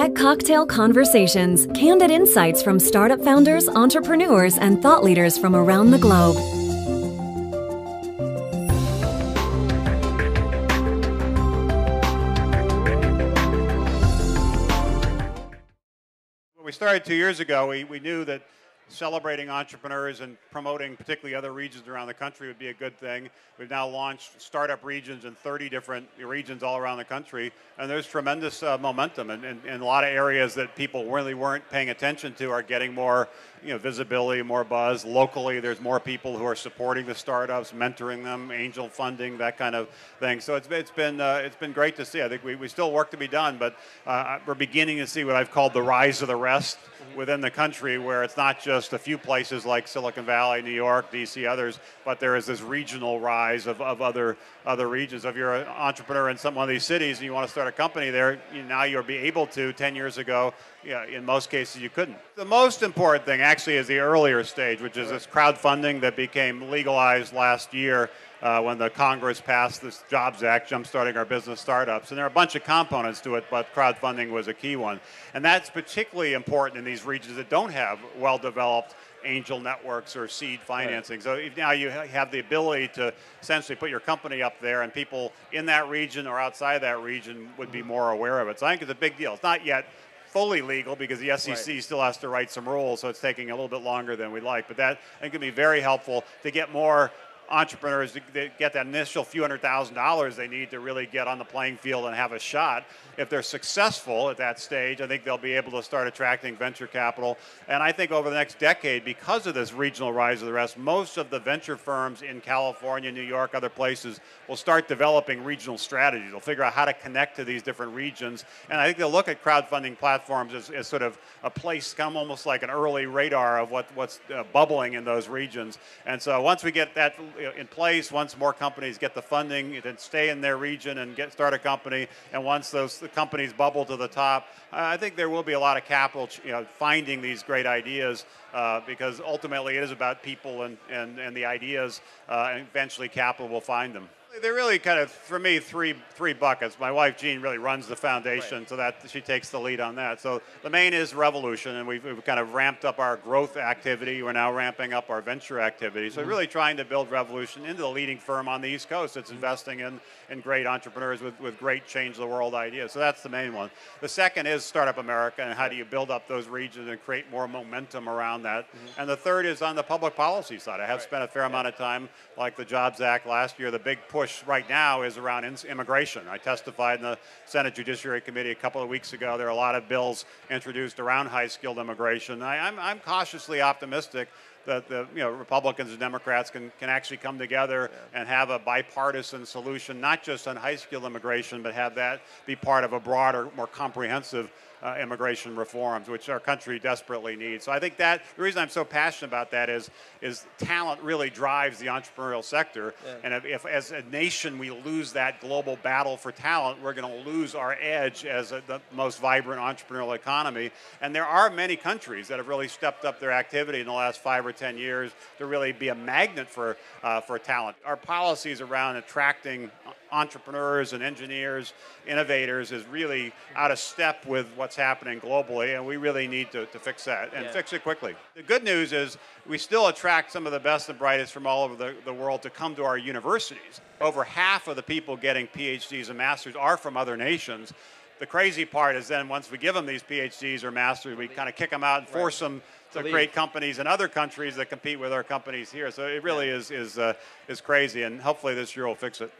Get cocktail conversations, candid insights from startup founders, entrepreneurs, and thought leaders from around the globe. When we started 2 years ago, we knew that celebrating entrepreneurs and promoting particularly other regions around the country would be a good thing. We've now launched startup regions in 30 different regions all around the country, and there's tremendous momentum, and a lot of areas that people really weren't paying attention to are getting more visibility, more buzz. Locally, there's more people who are supporting the startups, mentoring them, angel funding, that kind of thing. So it's been great to see. I think we still work to be done, but we're beginning to see what I've called the rise of the rest within the country, where it's not just a few places like Silicon Valley, New York, DC, others, but there is this regional rise of other regions. If you're an entrepreneur in one of these cities and you want to start a company there, now you'll be able to. 10 years ago, in most cases you couldn't. The most important thing actually is the earlier stage, which is this crowdfunding that became legalized last year when the Congress passed this Jobs Act, jumpstarting our business startups. And there are a bunch of components to it, but crowdfunding was a key one. And that's particularly important in these regions that don't have well-developed angel networks or seed financing. Right. So now you have the ability to essentially put your company up there, and people in that region or outside that region would be more aware of it. So I think it's a big deal. It's not yet fully legal because the SEC still has to write some rules, so it's taking a little bit longer than we'd like. But that I think can be very helpful to get more entrepreneurs to get that initial few $100,000 they need to really get on the playing field and have a shot. If they're successful at that stage, I think they'll be able to start attracting venture capital. And I think over the next decade, because of this regional rise of the rest, most of the venture firms in California, New York, other places will start developing regional strategies. They'll figure out how to connect to these different regions. And I think they'll look at crowdfunding platforms as sort of a place, come almost like an early radar of what's bubbling in those regions. And so once we get that in place, once more companies get the funding, then stay in their region and start a company, and once the companies bubble to the top, I think there will be a lot of capital finding these great ideas because ultimately it is about people and the ideas, and eventually capital will find them. They're really kind of, for me, three buckets. My wife, Jean, really runs the foundation, so that she takes the lead on that. So the main is Revolution, and we've kind of ramped up our growth activity. We're now ramping up our venture activity. So really trying to build Revolution into the leading firm on the East Coast that's investing in great entrepreneurs with great change-the-world ideas. So that's the main one. The second is Startup America, and how do you build up those regions and create more momentum around that. And the third is on the public policy side. I have spent a fair amount of time, like the Jobs Act last year. The big push right now is around immigration. I testified in the Senate Judiciary Committee a couple of weeks ago. There are a lot of bills introduced around high-skilled immigration. I'm cautiously optimistic that the Republicans and Democrats can actually come together and have a bipartisan solution, not just on high-skilled immigration, but have that be part of a broader, more comprehensive immigration reforms, which our country desperately needs. So I think that the reason I'm so passionate about that is talent really drives the entrepreneurial sector. Yeah. And if as a nation we lose that global battle for talent, we're going to lose our edge as the most vibrant entrepreneurial economy. And there are many countries that have really stepped up their activity in the last 5 or 10 years to really be a magnet for talent. Our policies around attracting entrepreneurs and engineers, innovators, is really out of step with what's happening globally, and we really need to fix that and fix it quickly. The good news is we still attract some of the best and brightest from all over the world to come to our universities. Over half of the people getting PhDs and masters are from other nations. The crazy part is then once we give them these PhDs or masters, we kind of kick them out and force them to create companies in other countries that compete with our companies here. So it really is crazy, and hopefully this year will fix it.